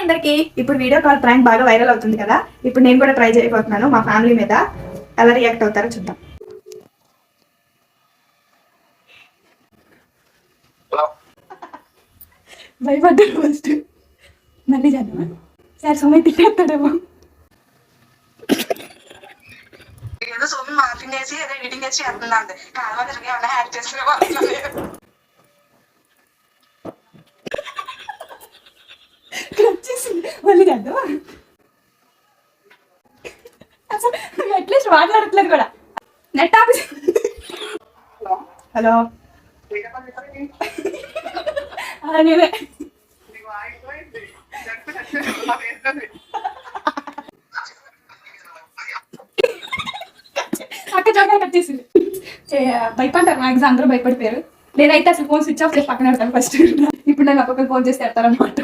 అందరికి ఇప్పుడు video call prank బాగా వైరల్ అవుతుంది కదా. ఇప్పుడు నేను కూడా ట్రై చేయబోతున్నాను మా ఫ్యామిలీ మీద. ఎలా రియాక్ట్ అవుతారో చూద్దాం. భయపడ్డారు ఫస్ట్. మళ్ళీ చేద్దామా సార్? సమయ తిట్టేస్తాడేమో. ఏదో సోమి మార్పింగ్ చేసి ఏదో ఎడిటింగ్ చేసి చేస్తుందా అంతే. కాదు తిరిగి ఏమన్నా హ్యాక్ చేస్తున్నావా? మళ్ళీ చేద్దామా? అసలు అట్లీస్ట్ మాట్లాడట్లేదు కూడా. Net office. హలో నేనే. అక్క జోగా కట్ చేసింది. భయపడ్డారు మ్యాక్సిమం, అందరూ భయపడిపోయారు. నేనైతే అసలు ఫోన్ స్విచ్ ఆఫ్ చేసి పక్కన పెడతాను ఫస్ట్. ఇప్పుడు నేను ఒక్కొక్కరు ఫోన్ చేసి పెడతారనమాట.